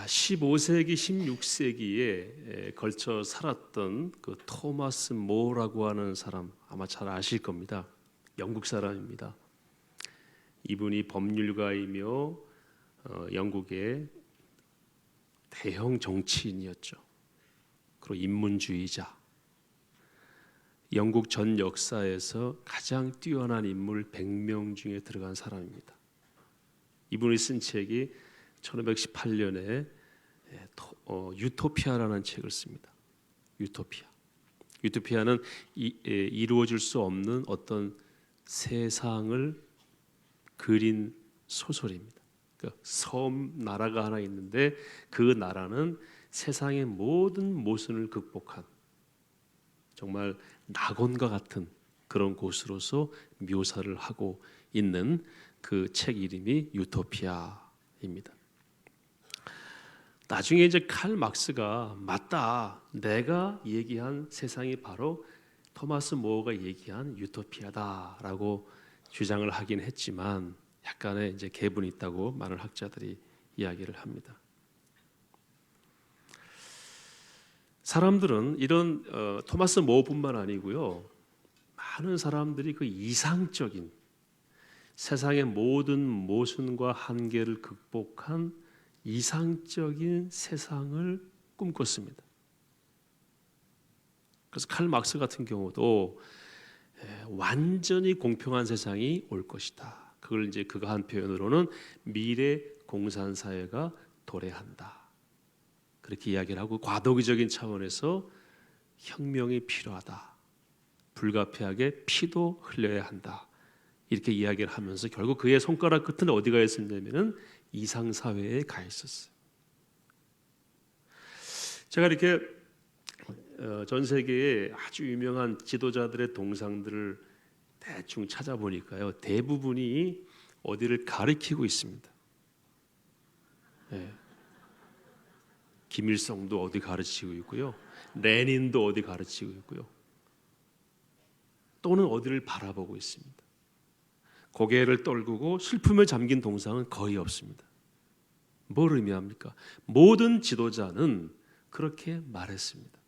15세기, 16세기에 걸쳐 살았던 그 토마스 모라고 하는 사람 아마 잘 아실 겁니다. 영국 사람입니다. 이분이 법률가이며 영국의 대형 정치인이었죠. 그리고 인문주의자. 영국 전 역사에서 가장 뛰어난 인물 100명 중에 들어간 사람입니다. 이분이 쓴 책이 1518년에 유토피아라는 책을 씁니다. 유토피아는 이루어질 수 없는 어떤 세상을 그린 소설입니다. 그러니까 섬 나라가 하나 있는데 그 나라는 세상의 모든 모순을 극복한 정말 낙원과 같은 그런 곳으로서 묘사를 하고 있는 그 책 이름이 유토피아입니다. 나중에 이제 칼 막스가 맞다, 내가 얘기한 세상이 바로 토마스 모어가 얘기한 유토피아다라고 주장을 하긴 했지만 약간의 이제 개분이 있다고 많은 학자들이 이야기를 합니다. 사람들은 이런 토마스 모어뿐만 아니고요, 많은 사람들이 그 이상적인 세상의 모든 모순과 한계를 극복한 이상적인 세상을 꿈꿨습니다. 그래서 칼 막스 같은 경우도 완전히 공평한 세상이 올 것이다. 그걸 이제 그가 한 표현으로는 미래 공산 사회가 도래한다. 그렇게 이야기를 하고 과도기적인 차원에서 혁명이 필요하다. 불가피하게 피도 흘려야 한다. 이렇게 이야기를 하면서 결국 그의 손가락 끝은 어디가 있었냐면은 이상 사회에 가 있었어요. 제가 이렇게 전 세계의 아주 유명한 지도자들의 동상들을 대충 찾아보니까요, 대부분이 어디를 가리키고 있습니다. 네. 김일성도 어디 가르치고 있고요, 레닌도 어디 가르치고 있고요, 또는 어디를 바라보고 있습니다. 고개를 떨구고 슬픔에 잠긴 동상은 거의 없습니다. 뭘 의미합니까? 모든 지도자는 그렇게 말했습니다.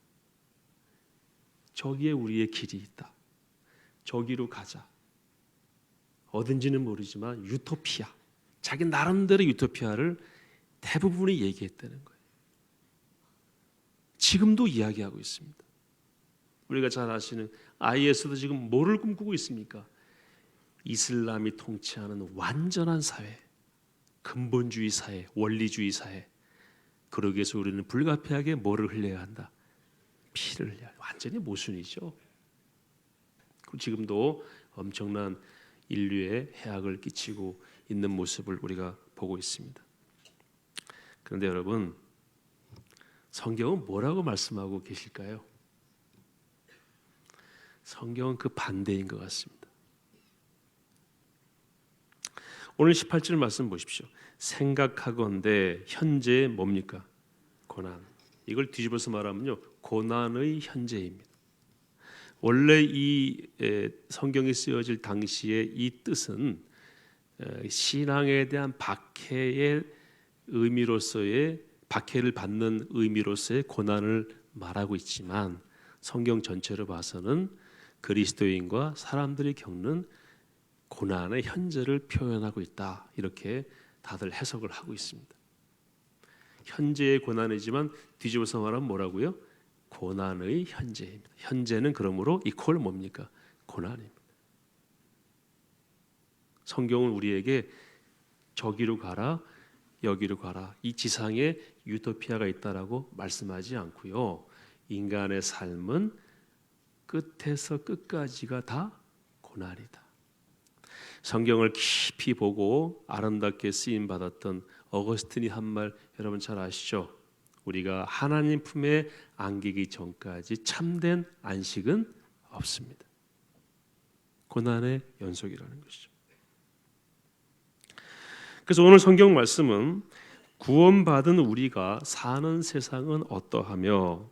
저기에 우리의 길이 있다. 저기로 가자. 어딘지는 모르지만 유토피아, 자기 나름대로 유토피아를 대부분이 얘기했다는 거예요. 지금도 이야기하고 있습니다. 우리가 잘 아시는 IS도 지금 뭐를 꿈꾸고 있습니까? 이슬람이 통치하는 완전한 사회, 근본주의 사회, 원리주의 사회. 그러기 위해서 우리는 불가피하게 뭐를 흘려야 한다? 피를 흘려야 한다. 완전히 모순이죠. 지금도 엄청난 인류에 해악을 끼치고 있는 모습을 우리가 보고 있습니다. 그런데 여러분, 성경은 뭐라고 말씀하고 계실까요? 성경은 그 반대인 것 같습니다. 오늘 18절 말씀 보십시오. 생각하건대 현재의 뭡니까? 고난. 이걸 뒤집어서 말하면요, 고난의 현재입니다. 원래 이 성경이 쓰여질 당시의 이 뜻은 신앙에 대한 박해의 의미로서의, 박해를 받는 의미로서의 고난을 말하고 있지만 성경 전체로 봐서는 그리스도인과 사람들이 겪는 고난의 현재를 표현하고 있다. 이렇게 다들 해석을 하고 있습니다. 현재의 고난이지만 뒤집어서 말하면 뭐라고요? 고난의 현재입니다. 현재는 그러므로 이퀄 뭡니까? 고난입니다. 성경은 우리에게 저기로 가라, 여기로 가라, 이 지상에 유토피아가 있다라고 말씀하지 않고요, 인간의 삶은 끝에서 끝까지가 다 고난이다. 성경을 깊이 보고 아름답게 쓰임 받았던 어거스틴이 한 말 여러분 잘 아시죠? 우리가 하나님 품에 안기기 전까지 참된 안식은 없습니다. 고난의 연속이라는 것이죠. 그래서 오늘 성경 말씀은 구원받은 우리가 사는 세상은 어떠하며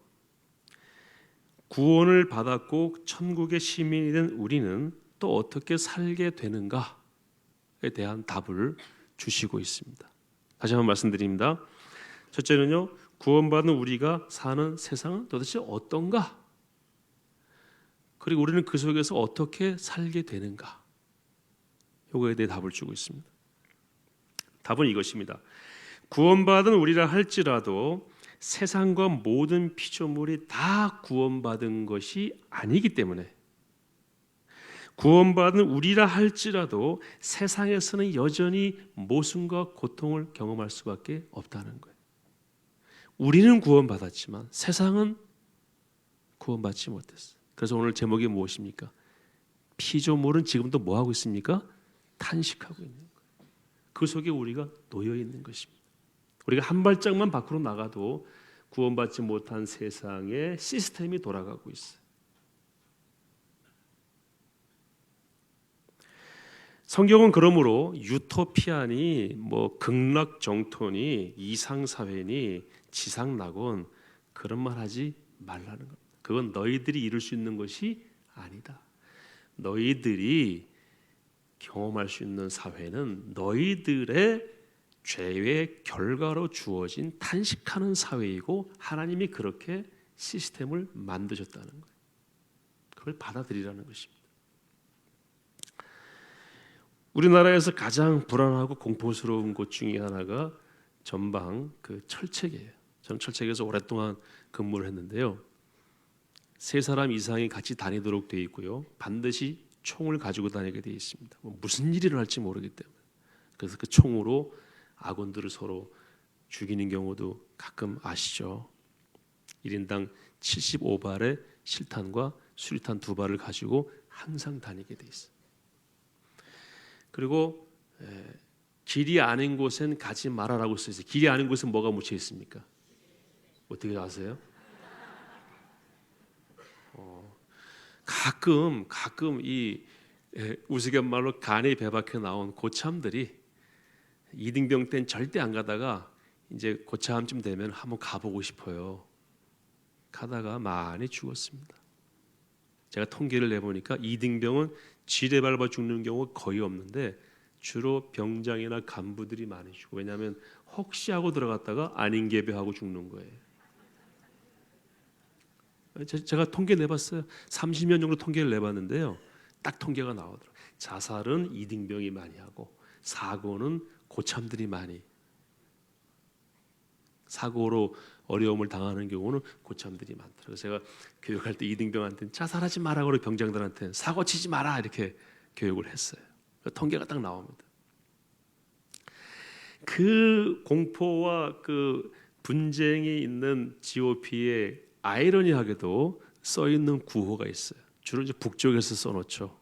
구원을 받았고 천국의 시민이 된 우리는 또 어떻게 살게 되는가에 대한 답을 주시고 있습니다. 다시 한번 말씀드립니다. 첫째는요, 구원받은 우리가 사는 세상은 도대체 어떤가? 그리고 우리는 그 속에서 어떻게 살게 되는가? 요거에 대해 답을 주고 있습니다. 답은 이것입니다. 구원받은 우리라 할지라도 세상과 모든 피조물이 다 구원받은 것이 아니기 때문에, 구원받은 우리라 할지라도 세상에서는 여전히 모순과 고통을 경험할 수밖에 없다는 거예요. 우리는 구원받았지만 세상은 구원받지 못했어요. 그래서 오늘 제목이 무엇입니까? 피조물은 지금도 뭐 하고 있습니까? 탄식하고 있는 거예요. 그 속에 우리가 놓여 있는 것입니다. 우리가 한 발짝만 밖으로 나가도 구원받지 못한 세상의 시스템이 돌아가고 있어요. 성경은 그러므로 유토피아니, 극락 정토니, 이상 사회니, 지상 낙원 그런 말 하지 말라는 겁니다. 그건 너희들이 이룰 수 있는 것이 아니다. 너희들이 경험할 수 있는 사회는 너희들의 죄의 결과로 주어진 탄식하는 사회이고, 하나님이 그렇게 시스템을 만드셨다는 거예요. 그걸 받아들이라는 것입니다. 우리나라에서 가장 불안하고 공포스러운 곳 중에 하나가 전방 철책이에요. 저는 철책에서 오랫동안 근무를 했는데요. 3사람 이상이 같이 다니도록 되어 있고요. 반드시 총을 가지고 다니게 되어 있습니다. 무슨 일이 일어날지 모르기 때문에. 그래서 그 총으로 아군들을 서로 죽이는 경우도 가끔 아시죠. 1인당 75발의 실탄과 수리탄 2발을 가지고 항상 다니게 돼 있어요. 그리고 길이 아닌 곳엔 가지 말아라고 써 있어요. 길이 아닌 곳엔 뭐가 묻혀 있습니까? 어떻게 아세요? 가끔 이 우스갯말로 간이 배박해 나온 고참들이 이등병 때는 절대 안 가다가 이제 고참쯤 되면 한번 가보고 싶어요. 가다가 많이 죽었습니다. 제가 통계를 내보니까 이등병은 지뢰 밟아 죽는 경우가 거의 없는데 주로 병장이나 간부들이 많이 죽고, 왜냐하면 혹시 하고 들어갔다가 아닌 개배하고 죽는 거예요. 제가 통계 내봤어요. 30년 정도 통계를 내봤는데요. 딱 통계가 나오더라고요. 자살은 이등병이 많이 하고 사고는 고참들이 많이, 사고로 어려움을 당하는 경우는 고참들이 많더라고요. 제가 교육할 때 이등병한테는 자살하지 마라, 그러고 병장들한테는 사고 치지 마라 이렇게 교육을 했어요. 통계가 딱 나옵니다. 그 공포와 그 분쟁이 있는 GOP에 아이러니하게도 써 있는 구호가 있어요. 주로 이제 북쪽에서 써놓죠.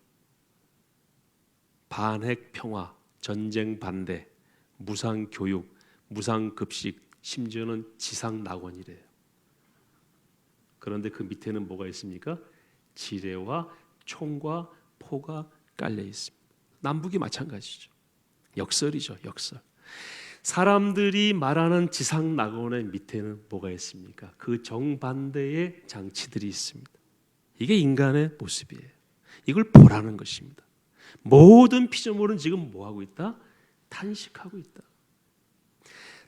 반핵 평화, 전쟁 반대, 무상 교육, 무상 급식, 심지어는 지상 낙원이래요. 그런데 그 밑에는 뭐가 있습니까? 지뢰와 총과 포가 깔려 있습니다. 남북이 마찬가지죠. 역설이죠, 역설. 사람들이 말하는 지상 낙원의 밑에는 뭐가 있습니까? 그 정반대의 장치들이 있습니다. 이게 인간의 모습이에요. 이걸 보라는 것입니다. 모든 피조물은 지금 뭐 하고 있다? 탄식하고 있다.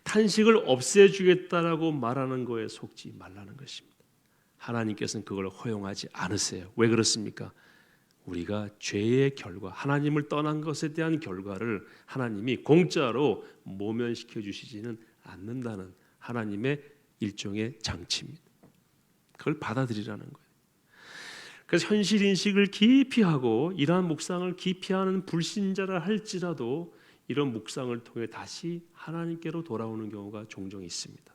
탄식을 없애주겠다라고 말하는 거에 속지 말라는 것입니다. 하나님께서는 그걸 허용하지 않으세요. 왜 그렇습니까? 우리가 죄의 결과, 하나님을 떠난 것에 대한 결과를 하나님이 공짜로 모면시켜 주시지는 않는다는 하나님의 일종의 장치입니다. 그걸 받아들이라는 거예요. 그래서 현실 인식을 깊이 하고 이러한 묵상을 깊이 하는 불신자라 할지라도 이런 묵상을 통해 다시 하나님께로 돌아오는 경우가 종종 있습니다.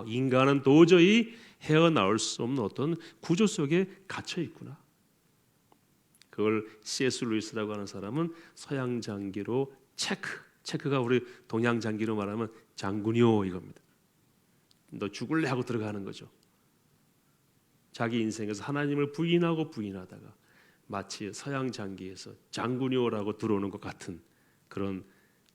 인간은 도저히 헤어나올 수 없는 어떤 구조 속에 갇혀 있구나. 그걸 C.S. 루이스라고 하는 사람은 서양 장기로 체크가 우리 동양 장기로 말하면 장군이요 이겁니다. 너 죽을래 하고 들어가는 거죠. 자기 인생에서 하나님을 부인하다가 마치 서양 장기에서 장군이요라고 들어오는 것 같은 그런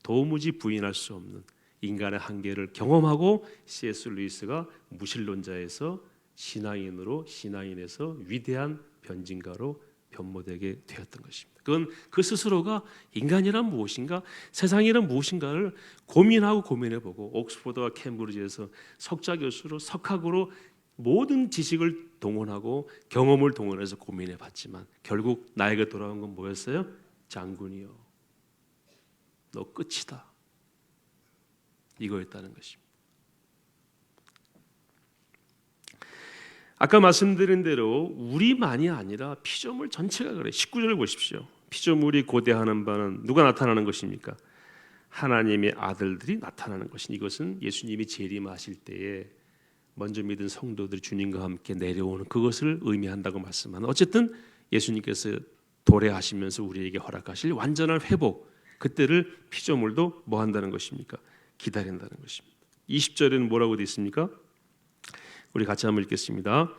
도무지 부인할 수 없는 인간의 한계를 경험하고, C.S. 루이스가 무신론자에서 신앙인에서 위대한 변진가로 변모되게 되었던 것입니다. 그건 그 스스로가 인간이란 무엇인가, 세상이란 무엇인가를 고민해보고 옥스퍼드와 캠브리지에서 석자 교수로 석학으로 모든 지식을 동원하고 경험을 동원해서 고민해봤지만 결국 나에게 돌아온 건 뭐였어요? 장군이요, 너 끝이다, 이거였다는 것입니다. 아까 말씀드린 대로 우리만이 아니라 피조물 전체가 그래요. 19절을 보십시오. 피조물이 고대하는 바는 누가 나타나는 것입니까? 하나님의 아들들이 나타나는 것이니, 이것은 예수님이 재림하실 때에 먼저 믿은 성도들이 주님과 함께 내려오는 그것을 의미한다고 말씀하는, 어쨌든 예수님께서 도래하시면서 우리에게 허락하실 완전한 회복, 그때를 피조물도 뭐 한다는 것입니까? 기다린다는 것입니다. 20절에는 뭐라고 되어 있습니까? 우리 같이 한번 읽겠습니다.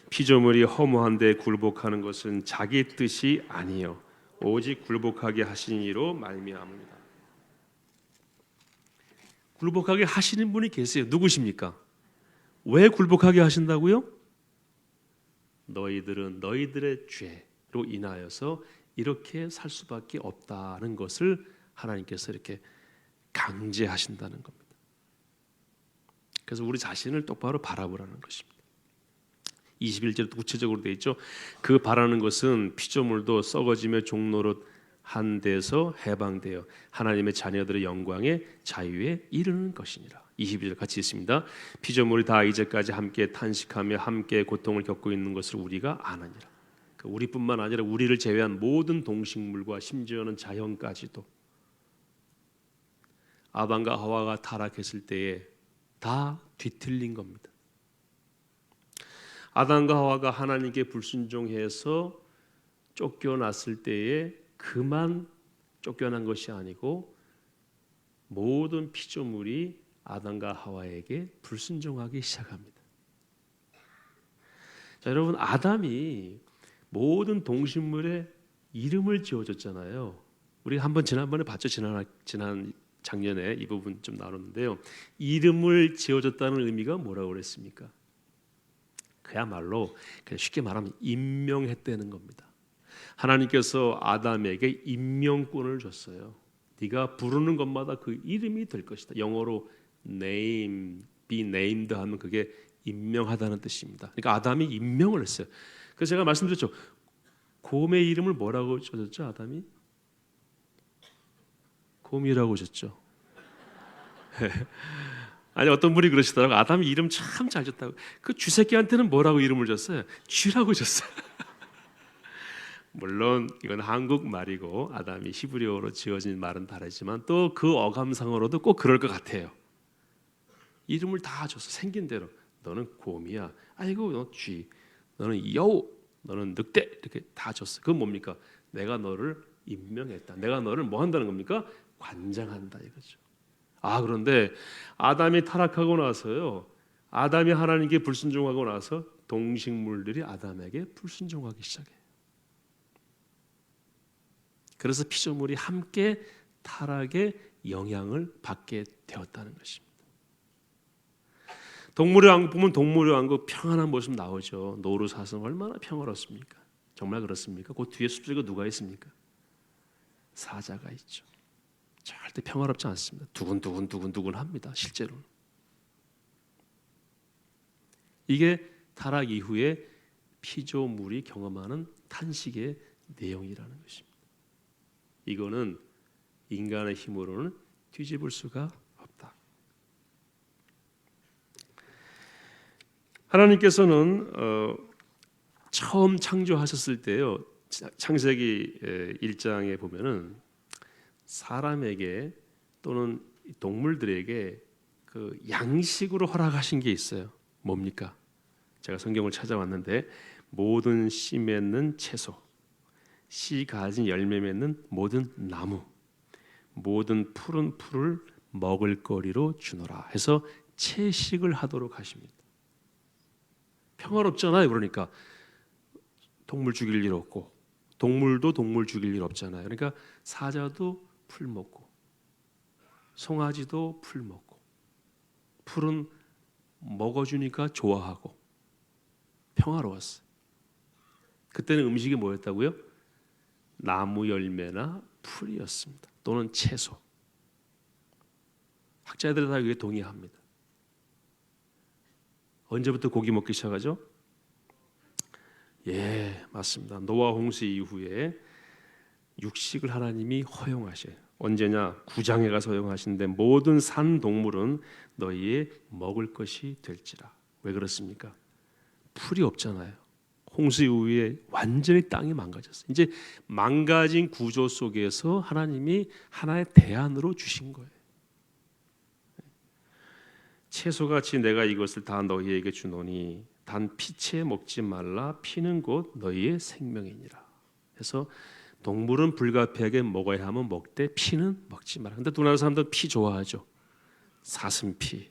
피조물이 허무한데 굴복하는 것은 자기 뜻이 아니요 오직 굴복하게 하신 이로 말미암습니다. 굴복하게 하시는 분이 계세요. 누구십니까? 왜 굴복하게 하신다고요? 너희들은 너희들의 죄로 인하여서 이렇게 살 수밖에 없다는 것을 하나님께서 이렇게 강제하신다는 겁니다. 그래서 우리 자신을 똑바로 바라보라는 것입니다. 21절도 구체적으로 되어 있죠. 그 바라는 것은 피조물도 썩어지며 종노릇 한 데서 해방되어 하나님의 자녀들의 영광의 자유에 이르는 것이니라. 22절 같이 있습니다. 피조물이 다 이제까지 함께 탄식하며 함께 고통을 겪고 있는 것을 우리가 아느니라. 우리뿐만 아니라 우리를 제외한 모든 동식물과 심지어는 자연까지도 아담과 하와가 타락했을 때에 다 뒤틀린 겁니다. 아담과 하와가 하나님께 불순종해서 쫓겨났을 때에 그만 쫓겨난 것이 아니고 모든 피조물이 아담과 하와에게 불순종하기 시작합니다. 자, 여러분, 아담이 모든 동식물에 이름을 지어줬잖아요. 우리 한번 지난번에 봤죠. 지난 작년에 이 부분 좀 나눴는데요. 이름을 지어줬다는 의미가 뭐라고 그랬습니까? 그야말로 그냥 쉽게 말하면 임명했다는 겁니다. 하나님께서 아담에게 임명권을 줬어요. 네가 부르는 것마다 그 이름이 될 것이다. 영어로 name, be named 하면 그게 임명하다는 뜻입니다. 그러니까 아담이 임명을 했어요. 그래서 제가 말씀드렸죠. 곰의 이름을 뭐라고 줬죠? 아담이? 곰이라고 줬죠. 아니, 어떤 분이 그러시더라고요. 아담이 이름 참 잘 줬다고. 그 쥐새끼한테는 뭐라고 이름을 줬어요? 쥐라고 줬어요. 물론 이건 한국말이고 아담이 히브리어로 지어진 말은 다르지만 또 그 어감상으로도 꼭 그럴 것 같아요. 이름을 다 줬어. 생긴 대로. 너는 곰이야. 아이고, 너 쥐. 너는 여우. 너는 늑대. 이렇게 다 줬어. 그건 뭡니까? 내가 너를 임명했다. 내가 너를 뭐 한다는 겁니까? 관장한다 이거죠. 그런데 아담이 타락하고 나서요. 아담이 하나님께 불순종하고 나서 동식물들이 아담에게 불순종하기 시작해요. 그래서 피조물이 함께 타락의 영향을 받게 되었다는 것입니다. 동물의 왕국 보면 동물의 왕국 평안한 모습 나오죠. 노루사슴 얼마나 평화롭습니까? 정말 그렇습니까? 그 뒤에 숲속에 누가 있습니까? 사자가 있죠. 절대 평화롭지 않습니다. 두근두근 합니다. 실제로는. 이게 타락 이후에 피조물이 경험하는 탄식의 내용이라는 것입니다. 이거는 인간의 힘으로는 뒤집을 수가 없다. 하나님께서는 처음 창조하셨을 때요. 창세기 1장에 보면은 사람에게 또는 동물들에게 그 양식으로 허락하신 게 있어요. 뭡니까? 제가 성경을 찾아왔는데 모든 씨 맺는 채소, 씨 가진 열매 맺는 모든 나무, 모든 푸른 풀을 먹을거리로 주노라 해서 채식을 하도록 하십니다. 평화롭잖아요. 그러니까 동물 죽일 일 없고 동물도 동물 죽일 일 없잖아요. 그러니까 사자도 풀 먹고 송아지도 풀 먹고 풀은 먹어주니까 좋아하고 평화로웠어요. 그때는 음식이 뭐였다고요? 나무 열매나 풀이었습니다. 또는 채소. 학자들은 다 이게 동의합니다. 언제부터 고기 먹기 시작하죠? 예, 맞습니다. 노아 홍수 이후에 육식을 하나님이 허용하셔요. 언제냐? 구장에 가서 허용하시는데 모든 산 동물은 너희의 먹을 것이 될지라. 왜 그렇습니까? 풀이 없잖아요. 홍수 이후에 완전히 땅이 망가졌어요. 이제 망가진 구조 속에서 하나님이 하나의 대안으로 주신 거예요. 채소같이 내가 이것을 다 너희에게 주노니 단 피채 먹지 말라. 피는 곧 너희의 생명이니라. 그래서 동물은 불가피하게 먹어야 하면 먹되 피는 먹지 마라. 근데 우리나라 사람들은 피 좋아하죠. 사슴피,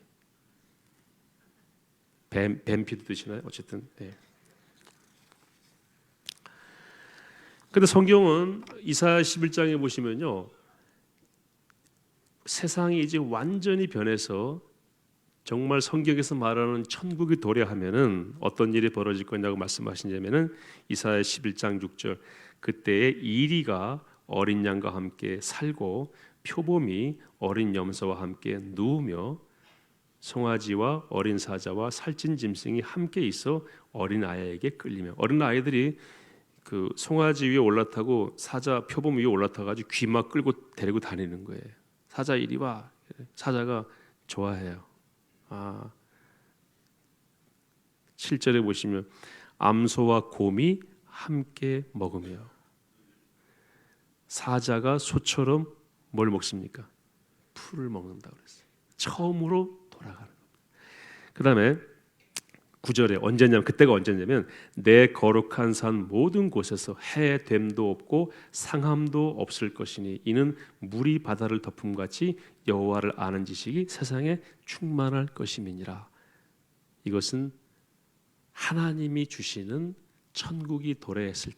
뱀피도 드시나요? 어쨌든. 네. 근데 성경은 이사야 11장에 보시면요, 세상이 이제 완전히 변해서 정말 성경에서 말하는 천국이 도래하면은 어떤 일이 벌어질 거냐고 말씀하시냐면은 이사야 11장 6절 그때에 이리가 어린 양과 함께 살고 표범이 어린 염소와 함께 누우며 송아지와 어린 사자와 살찐 짐승이 함께 있어 어린 아이에게 끌리며 어린 아이들이 그 송아지 위에 올라타고 사자 표범 위에 올라타 가지고 귀 막 끌고 데리고 다니는 거예요. 사자 이리 와. 사자가 좋아해요. 7절에 보시면 암소와 곰이 함께 먹으며 사자가 소처럼 뭘 먹습니까? 풀을 먹는다고 그랬어요. 처음으로 돌아가는 겁니다. 그다음에 9절에 언제냐면 그때가 언제냐면 내 거룩한 산 모든 곳에서 해됨도 없고 상함도 없을 것이니 이는 물이 바다를 덮음같이 여호와를 아는 지식이 세상에 충만할 것임이니라. 이것은 하나님이 주시는 천국이 도래했을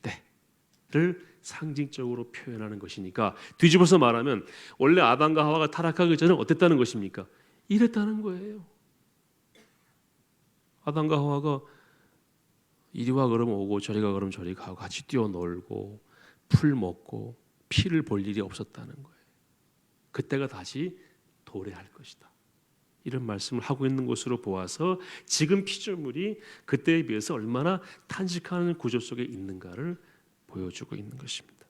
때를 상징적으로 표현하는 것이니까 뒤집어서 말하면 원래 아담과 하와가 타락하기 전에 어땠다는 것입니까? 이랬다는 거예요. 아담과 하와가 이리 와 그러면 오고 저리 가 그러면 저리 가고 같이 뛰어놀고 풀 먹고 피를 볼 일이 없었다는 거예요. 그때가 다시 도래할 것이다. 이런 말씀을 하고 있는 것으로 보아서 지금 피조물이 그때에 비해서 얼마나 탄식하는 구조 속에 있는가를 보여주고 있는 것입니다.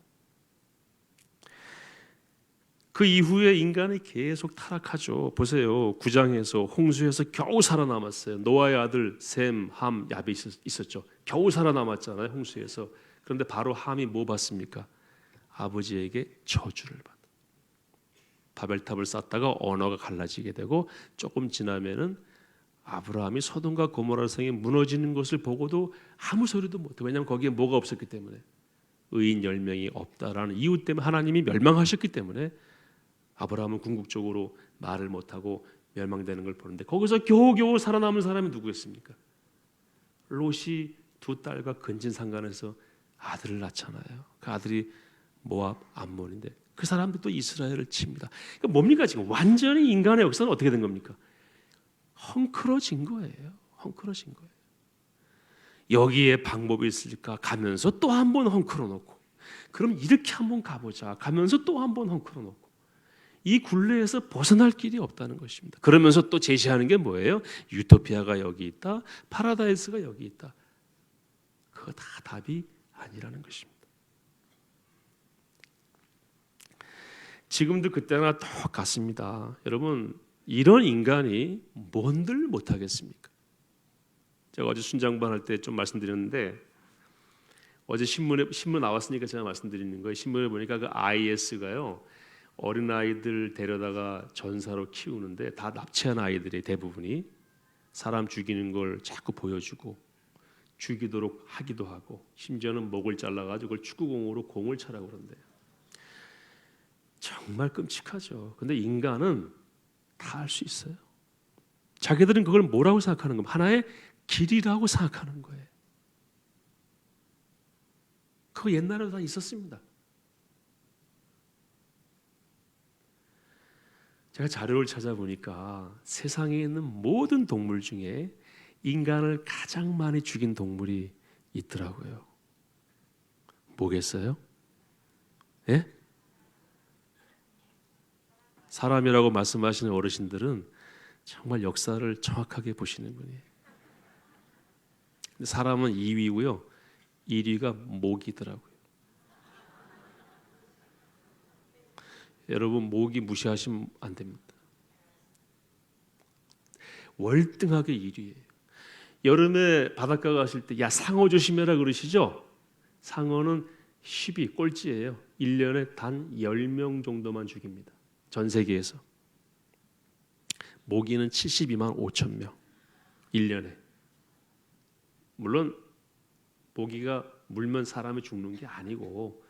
그 이후에 인간이 계속 타락하죠. 보세요. 9장에서 홍수에서 겨우 살아남았어요. 노아의 아들 셈, 함, 야벳이 있었죠. 겨우 살아남았잖아요. 홍수에서. 그런데 바로 함이 뭐 받습니까? 아버지에게 저주를 받아. 바벨탑을 쌓다가 언어가 갈라지게 되고 조금 지나면은 아브라함이 소돔과 고모라 성이 무너지는 것을 보고도 아무 소리도 못해. 왜냐하면 거기에 뭐가 없었기 때문에 의인 10명이 없다라는 이유 때문에 하나님이 멸망하셨기 때문에 아브라함은 궁극적으로 말을 못하고 멸망되는 걸 보는데 거기서 겨우겨우 살아남은 사람이 누구였습니까? 롯이 두 딸과 근친상간해서 아들을 낳잖아요. 그 아들이 모압 암몬인데 그 사람도 또 이스라엘을 칩니다. 그러니까 뭡니까 지금 완전히 인간의 역사는 어떻게 된 겁니까? 헝클어진 거예요. 헝클어진 거예요. 여기에 방법이 있을까 가면서 또 한 번 헝클어 놓고 그럼 이렇게 한번 가보자 가면서 또 한 번 헝클어 놓고 이 굴레에서 벗어날 길이 없다는 것입니다. 그러면서 또 제시하는 게 뭐예요? 유토피아가 여기 있다. 파라다이스가 여기 있다. 그거 다 답이 아니라는 것입니다. 지금도 그때나 똑같습니다. 여러분 이런 인간이 뭔들 못하겠습니까? 제가 어제 순장반 할 때 좀 말씀드렸는데 어제 신문 나왔으니까 제가 말씀드리는 거예요. 신문에 보니까 그 IS가요 어린아이들 데려다가 전사로 키우는데 다 납치한 아이들이 대부분이 사람 죽이는 걸 자꾸 보여주고 죽이도록 하기도 하고 심지어는 목을 잘라가지고 그걸 축구공으로 공을 차라고 그런대요. 정말 끔찍하죠. 근데 인간은 다 할 수 있어요. 자기들은 그걸 뭐라고 생각하는 겁니까? 하나의 길이라고 생각하는 거예요. 그거 옛날에도 다 있었습니다. 제가 자료를 찾아보니까 세상에 있는 모든 동물 중에 인간을 가장 많이 죽인 동물이 있더라고요. 뭐겠어요? 예? 사람이라고 말씀하시는 어르신들은 정말 역사를 정확하게 보시는 분이에요. 사람은 2위고요. 1위가 모기더라고요. 여러분 모기 무시하시면 안 됩니다. 월등하게 1위예요. 여름에 바닷가 가실 때 야 상어 조심해라 그러시죠? 상어는 10위 꼴찌예요. 1년에 단 10명 정도만 죽입니다. 전 세계에서. 모기는 72만 5천 명 1년에. 물론 모기가 물면 사람이 죽는 게 아니고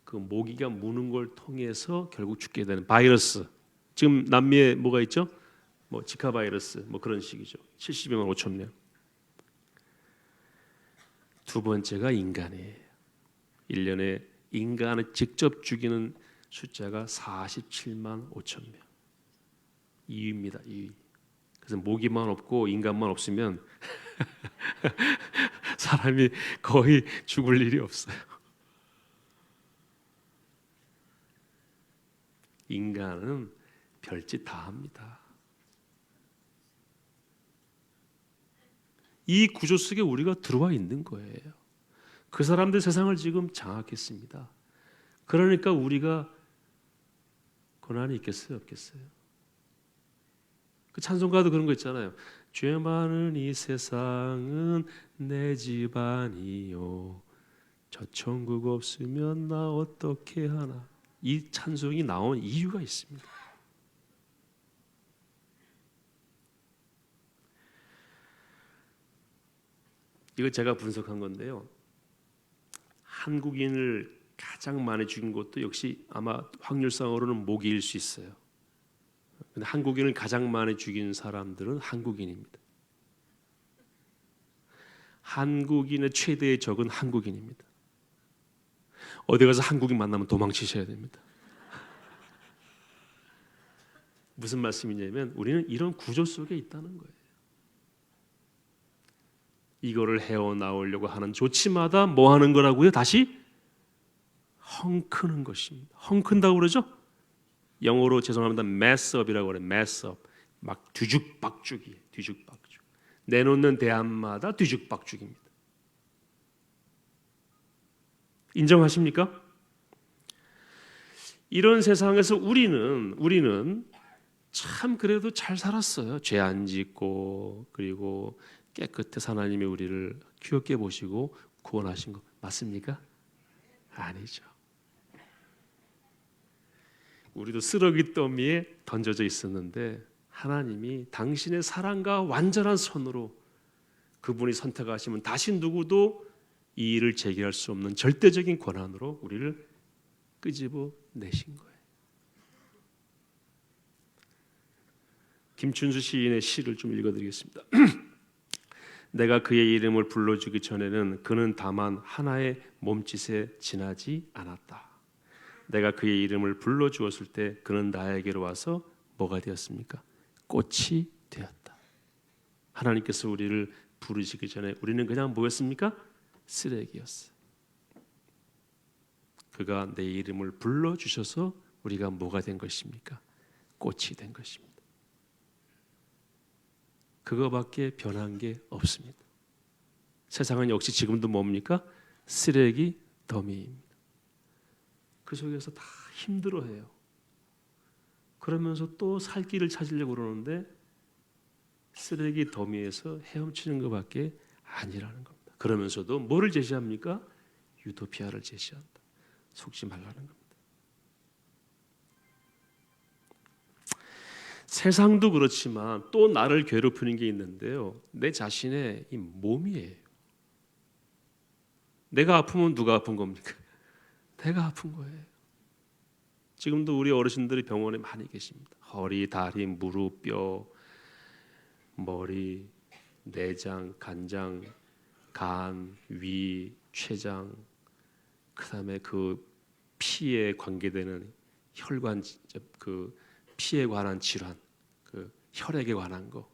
그 모기가 무는 걸 통해서 결국 죽게 되는 바이러스. 지금 남미에 뭐가 있죠? 뭐 지카 바이러스 뭐 그런 식이죠. 72만 5천 명. 두 번째가 인간이에요. 1년에 인간을 직접 죽이는 숫자가 47만 5천 명. 2위입니다. 2위. 그래서 모기만 없고 인간만 없으면 사람이 거의 죽을 일이 없어요. 인간은 별짓 다 합니다. 이 구조 속에 우리가 들어와 있는 거예요. 그 사람들 세상을 지금 장악했습니다. 그러니까 우리가 고난이 있겠어요, 없겠어요? 그 찬송가도 그런 거 있잖아요. 죄 많은 이 세상은 내 집안이요. 저 천국 없으면 나 어떻게 하나. 이 찬송이 나온 이유가 있습니다. 이거 제가 분석한 건데요. 한국인을 가장 많이 죽인 것도 역시 아마 확률상으로는 모기일 수 있어요. 근데 한국인을 가장 많이 죽인 사람들은 한국인입니다. 한국인의 최대의 적은 한국인입니다. 어디 가서 한국인 만나면 도망치셔야 됩니다. 무슨 말씀이냐면 우리는 이런 구조 속에 있다는 거예요. 이거를 헤어나오려고 하는 조치마다 뭐 하는 거라고요? 다시 헝크는 것입니다. 헝큰다고 그러죠? 영어로 죄송합니다. mess up이라고 그래요. mess up. 막 뒤죽박죽이에요. 뒤죽박죽. 내놓는 대안마다 뒤죽박죽입니다. 인정하십니까? 이런 세상에서 우리는 참 그래도 잘 살았어요. 죄 안 짓고 그리고 깨끗해서 하나님이 우리를 귀엽게 보시고 구원하신 거 맞습니까? 아니죠. 우리도 쓰레기 더미에 던져져 있었는데 하나님이 당신의 사랑과 완전한 손으로 그분이 선택하시면 다시 누구도 이 일을 제기할 수 없는 절대적인 권한으로 우리를 끄집어 내신 거예요. 김춘수 시인의 시를 좀 읽어드리겠습니다. 내가 그의 이름을 불러주기 전에는 그는 다만 하나의 몸짓에 지나지 않았다. 내가 그의 이름을 불러주었을 때 그는 나에게로 와서 뭐가 되었습니까? 꽃이 되었다. 하나님께서 우리를 부르시기 전에 우리는 그냥 뭐였습니까? 쓰레기였어요. 그가 내 이름을 불러주셔서 우리가 뭐가 된 것입니까? 꽃이 된 것입니다. 그거밖에 변한 게 없습니다. 세상은 역시 지금도 뭡니까? 쓰레기 더미입니다. 그 속에서 다 힘들어해요. 그러면서 또 살 길을 찾으려고 그러는데 쓰레기 더미에서 헤엄치는 것밖에 아니라는 겁니다. 그러면서도 뭐를 제시합니까? 유토피아를 제시한다. 속지 말라는 겁니다. 세상도 그렇지만 또 나를 괴롭히는 게 있는데요. 내 자신의 이 몸이에요. 내가 아프면 누가 아픈 겁니까? 내가 아픈 거예요. 지금도 우리 어르신들이 병원에 많이 계십니다. 허리, 다리, 무릎, 뼈, 머리, 내장, 간장, 간, 위, 췌장, 그다음에 그 피에 관계되는 혈관, 그 피에 관한 질환, 그 혈액에 관한 거,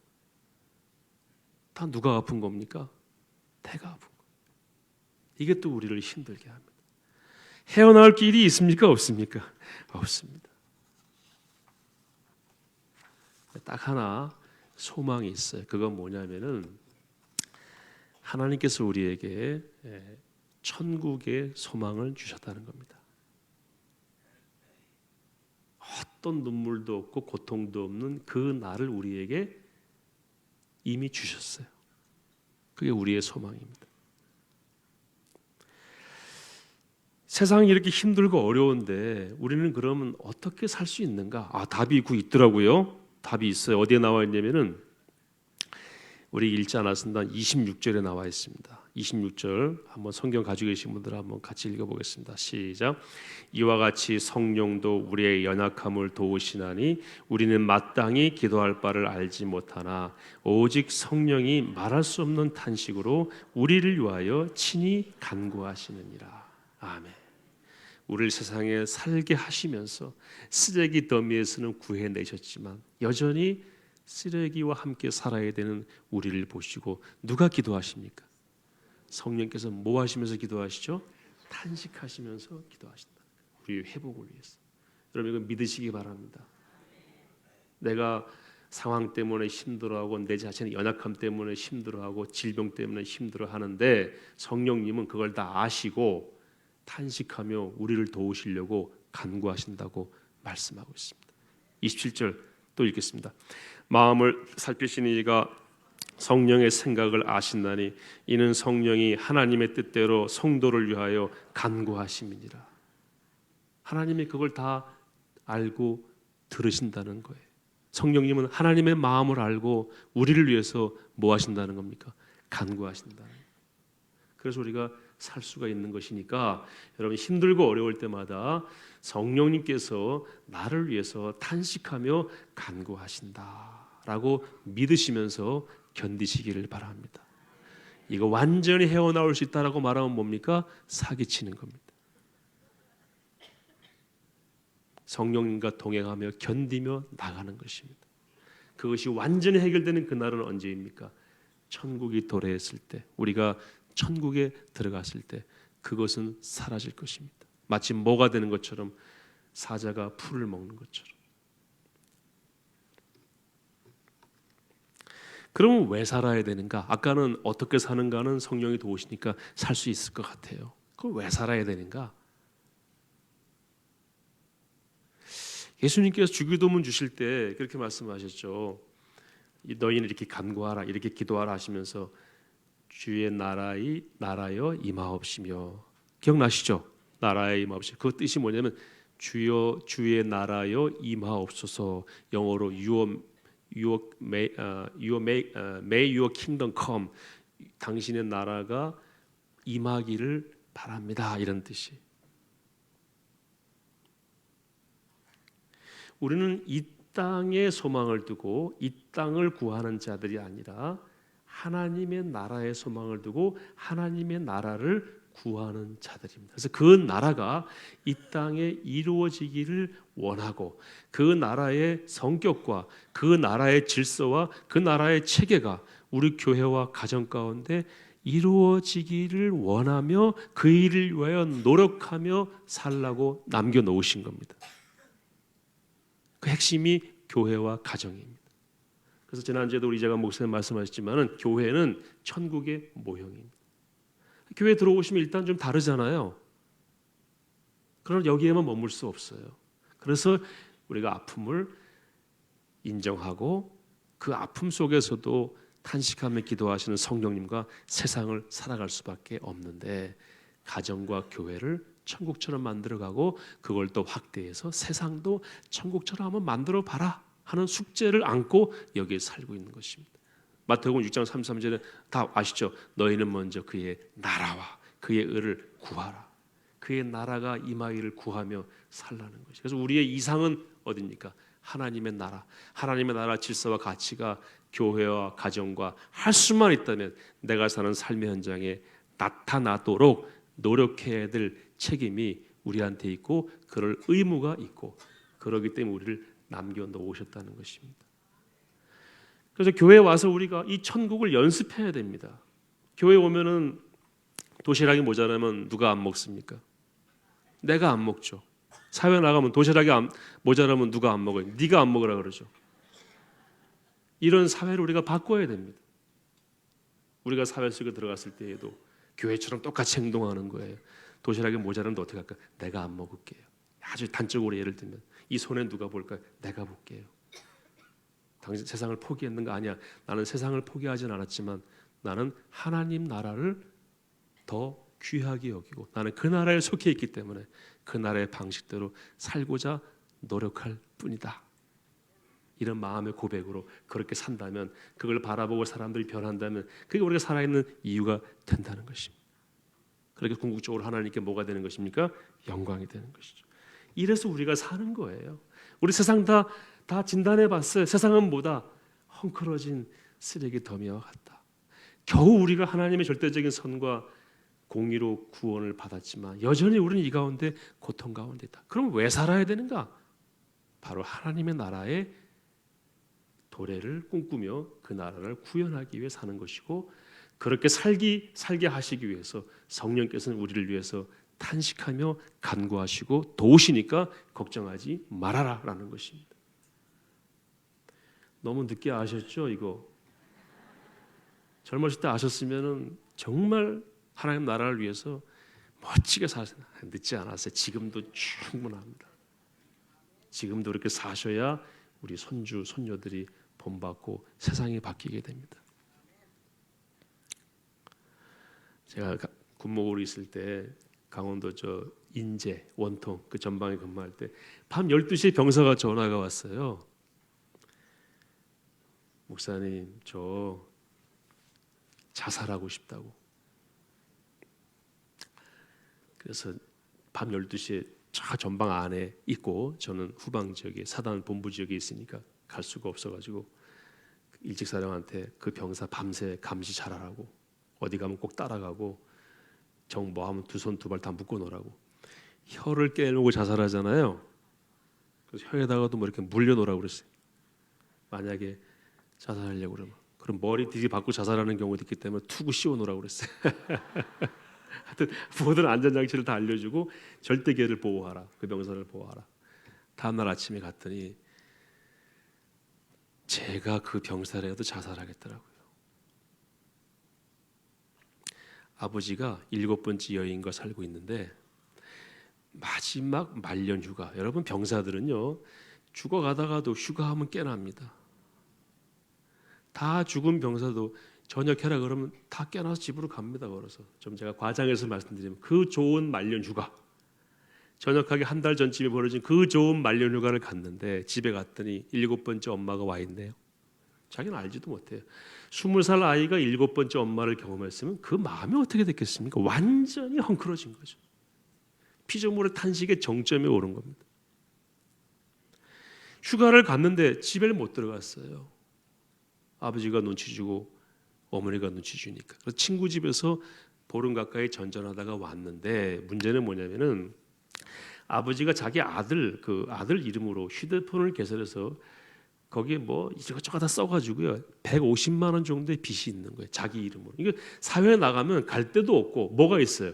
다 누가 아픈 겁니까? 내가 아픈 거. 이게 또 우리를 힘들게 합니다. 헤어나올 길이 있습니까? 없습니까? 없습니다. 딱 하나 소망이 있어요. 그건 뭐냐면은 하나님께서 우리에게 천국의 소망을 주셨다는 겁니다. 어떤 눈물도 없고 고통도 없는 그 날을 우리에게 이미 주셨어요. 그게 우리의 소망입니다. 세상이 이렇게 힘들고 어려운데 우리는 그러면 어떻게 살 수 있는가? 답이 있더라고요. 답이 있어요. 어디에 나와 있냐면은 우리 읽지 않았습니다. 26절에 나와 있습니다. 26절 한번 성경 가지고 계신 분들 한번 같이 읽어보겠습니다. 시작. 이와 같이 성령도 우리의 연약함을 도우시나니 우리는 마땅히 기도할 바를 알지 못하나 오직 성령이 말할 수 없는 탄식으로 우리를 위하여 친히 간구하시느니라. 아멘. 우리를 세상에 살게 하시면서 쓰레기 더미에서는 구해내셨지만 여전히 쓰레기와 함께 살아야 되는 우리를 보시고 누가 기도하십니까? 성령께서 뭐 하시면서 기도하시죠? 탄식하시면서 기도하신다. 우리의 회복을 위해서. 여러분 이거 믿으시기 바랍니다. 내가 상황 때문에 힘들어하고 내 자신의 연약함 때문에 힘들어하고 질병 때문에 힘들어하는데 성령님은 그걸 다 아시고 탄식하며 우리를 도우시려고 간구하신다고 말씀하고 있습니다. 27절 또 읽겠습니다. 마음을 살피시는 이가 성령의 생각을 아신다니 이는 성령이 하나님의 뜻대로 성도를 위하여 간구하심이니라. 하나님이 그걸 다 알고 들으신다는 거예요. 성령님은 하나님의 마음을 알고 우리를 위해서 뭐 하신다는 겁니까? 간구하신다는 거예요. 그래서 우리가 살 수가 있는 것이니까 여러분 힘들고 어려울 때마다 성령님께서 나를 위해서 탄식하며 간구하신다라고 믿으시면서 견디시기를 바랍니다. 이거 완전히 헤어나올 수 있다라고 말하면 뭡니까? 사기치는 겁니다. 성령님과 동행하며 견디며 나가는 것입니다. 그것이 완전히 해결되는 그날은 언제입니까? 천국이 도래했을 때, 우리가 천국에 들어갔을 때 그것은 사라질 것입니다. 마치 뭐가 되는 것처럼 사자가 풀을 먹는 것처럼. 그러면 왜 살아야 되는가? 아까는 어떻게 사는가는 성령이 도우시니까 살 수 있을 것 같아요. 그럼 왜 살아야 되는가? 예수님께서 주기도문 주실 때 그렇게 말씀하셨죠. 너희는 이렇게 간구하라, 이렇게 기도하라 하시면서 주의 나라여 임하옵시며. 기억나시죠? 나라에 임하옵시며. 그 뜻이 뭐냐면 주여 주의 나라여 임하옵소서. 영어로 may your kingdom come. 당신의 나라가 임하기를 바랍니다. 이런 뜻이. 우리는 이 땅에 소망을 두고 이 땅을 구하는 자들이 아니라 하나님의 나라에 소망을 두고 하나님의 나라를 구하는 자들입니다. 그래서 그 나라가 이 땅에 이루어지기를 원하고 그 나라의 성격과 그 나라의 질서와 그 나라의 체계가 우리 교회와 가정 가운데 이루어지기를 원하며 그 일을 위하여 노력하며 살라고 남겨놓으신 겁니다. 그 핵심이 교회와 가정입니다. 그래서 지난주에도 우리 이재관 목사님 말씀하셨지만은 교회는 천국의 모형입니다. 교회 들어오시면 일단 좀 다르잖아요. 그러나 여기에만 머물 수 없어요. 그래서 우리가 아픔을 인정하고 그 아픔 속에서도 탄식하며 기도하시는 성령님과 세상을 살아갈 수밖에 없는데 가정과 교회를 천국처럼 만들어가고 그걸 또 확대해서 세상도 천국처럼 한번 만들어 봐라 하는 숙제를 안고 여기에 살고 있는 것입니다. 마태복음 6장 33절에 다 아시죠? 너희는 먼저 그의 나라와 그의 의를 구하라. 그의 나라가 임하기를 구하며 살라는 것이. 그래서 우리의 이상은 어디입니까? 하나님의 나라. 하나님의 나라 질서와 가치가 교회와 가정과 할 수만 있다면 내가 사는 삶의 현장에 나타나도록 노력해야 될 책임이 우리한테 있고 그럴 의무가 있고 그러기 때문에 우리를 남겨놓으셨다는 것입니다. 그래서 교회에 와서 우리가 이 천국을 연습해야 됩니다. 교회 오면은 도시락이 모자라면 누가 안 먹습니까? 내가 안 먹죠. 사회 나가면 도시락이 모자라면 누가 안 먹어요? 네가 안 먹으라 그러죠. 이런 사회를 우리가 바꿔야 됩니다. 우리가 사회 속에 들어갔을 때에도 교회처럼 똑같이 행동하는 거예요. 도시락이 모자라면 어떻게 할까? 내가 안 먹을게요. 아주 단적으로 예를 들면 이 손에 누가 볼까요? 내가 볼게요. 당신 세상을 포기했는가? 아니야. 나는 세상을 포기하진 않았지만 나는 하나님 나라를 더 귀하게 여기고 나는 그 나라에 속해 있기 때문에 그 나라의 방식대로 살고자 노력할 뿐이다. 이런 마음의 고백으로 그렇게 산다면, 그걸 바라보고 사람들이 변한다면 그게 우리가 살아있는 이유가 된다는 것입니다. 그렇게 궁극적으로 하나님께 뭐가 되는 것입니까? 영광이 되는 것이죠. 이래서 우리가 사는 거예요. 우리 세상 다 진단해봤어요. 세상은 뭐다? 헝클어진 쓰레기 더미와 같다. 겨우 우리가 하나님의 절대적인 선과 공의로 구원을 받았지만 여전히 우리는 이 가운데 고통 가운데 있다. 그럼 왜 살아야 되는가? 바로 하나님의 나라의 도래를 꿈꾸며 그 나라를 구현하기 위해 사는 것이고, 그렇게 살게 하시기 위해서 성령께서는 우리를 위해서 탄식하며 간구하시고 도우시니까 걱정하지 말아라라는 것입니다. 너무 늦게 아셨죠? 이거 젊으실 때 아셨으면은 정말 하나님 나라를 위해서 멋지게 사세요. 늦지 않았어요. 지금도 충분합니다. 지금도 그렇게 사셔야 우리 손주 손녀들이 본받고 세상이 바뀌게 됩니다. 제가 군목으로 있을 때 강원도 인제 원통 그 전방에 근무할 때 밤 12시에 병사가 전화가 왔어요. 목사님, 저 자살하고 싶다고. 그래서 밤 12시에 저 전방 안에 있고 저는 후방 지역에 사단 본부 지역에 있으니까 갈 수가 없어가지고 일직사령한테 그 병사 밤새 감시 잘하라고, 어디 가면 꼭 따라가고 뭐하면 두 손 두 발 다 묶어 놓으라고. 혀를 깨물고 자살하잖아요. 그래서 혀에다가도 뭐 이렇게 물려 놓으라고 그랬어요. 만약에 자살하려고 그럼 머리 들이받고 자살하는 경우도 있기 때문에 투구 씌워 놓으라고 그랬어요. 하여튼 모든 안전장치를 다 알려주고 절대 걔를 보호하라, 그 병사를 보호하라. 다음날 아침에 갔더니 제가 그 병사라도 자살하겠더라고요. 아버지가 7번째 여인과 살고 있는데 마지막 말년 휴가. 여러분 병사들은요 죽어가다가도 휴가하면 깨납니다. 다 죽은 병사도 전역해라 그러면 다 깨나서 집으로 갑니다. 걸어서. 좀 제가 과장해서 말씀드리면 그 좋은 말년 휴가, 전역하기 한 달 전쯤에 벌어진 그 좋은 말년 휴가를 갔는데 집에 갔더니 7번째 엄마가 와 있네요. 자기는 알지도 못해요. 20살 아이가 7번째 엄마를 경험했으면 그 마음이 어떻게 됐겠습니까? 완전히 헝클어진 거죠. 피조물의 탄식의 정점에 오른 겁니다. 휴가를 갔는데 집에 못 들어갔어요. 아버지가 눈치 주고 어머니가 눈치 주니까. 그래서 친구 집에서 보름 가까이 전전하다가 왔는데 문제는 뭐냐면은 아버지가 자기 아들 이름으로 휴대폰을 개설해서 거기에 뭐 이것저것 다 써가지고요 150만 원 정도의 빚이 있는 거예요. 자기 이름으로. 이게 사회에 나가면 갈 데도 없고 뭐가 있어요?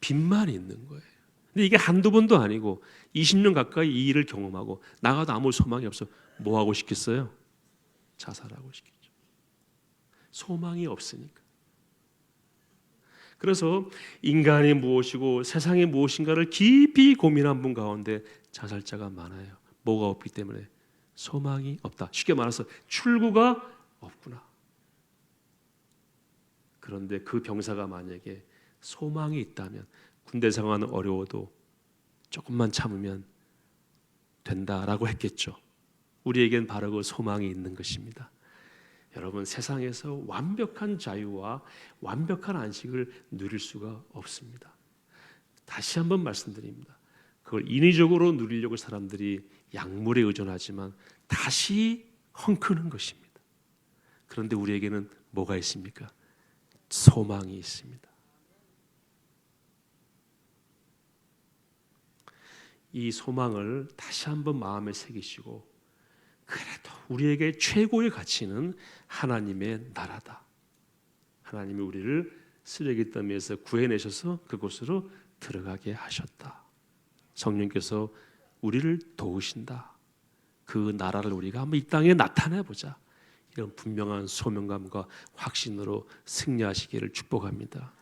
빚만 있는 거예요. 근데 이게 한두 번도 아니고 20년 가까이 이 일을 경험하고 나가도 아무 소망이 없어. 뭐 하고 싶겠어요? 자살하고 싶겠죠. 소망이 없으니까. 그래서 인간이 무엇이고 세상이 무엇인가를 깊이 고민한 분 가운데 자살자가 많아요. 뭐가 없기 때문에? 소망이 없다. 쉽게 말해서 출구가 없구나. 그런데 그 병사가 만약에 소망이 있다면, 군대 생활은 어려워도 조금만 참으면 된다라고 했겠죠. 우리에겐 바로 그 소망이 있는 것입니다. 여러분, 세상에서 완벽한 자유와 완벽한 안식을 누릴 수가 없습니다. 다시 한번 말씀드립니다. 그걸 인위적으로 누리려고 사람들이 약물에 의존하지만 다시 헝크는 것입니다. 그런데 우리에게는 뭐가 있습니까? 소망이 있습니다. 이 소망을 다시 한번 마음에 새기시고, 그래도 우리에게 최고의 가치는 하나님의 나라다. 하나님이 우리를 쓰레기 더미에서 구해내셔서 그곳으로 들어가게 하셨다. 성령께서 우리를 도우신다. 그 나라를 우리가 한번 이 땅에 나타내 보자. 이런 분명한 소명감과 확신으로 승리하시기를 축복합니다.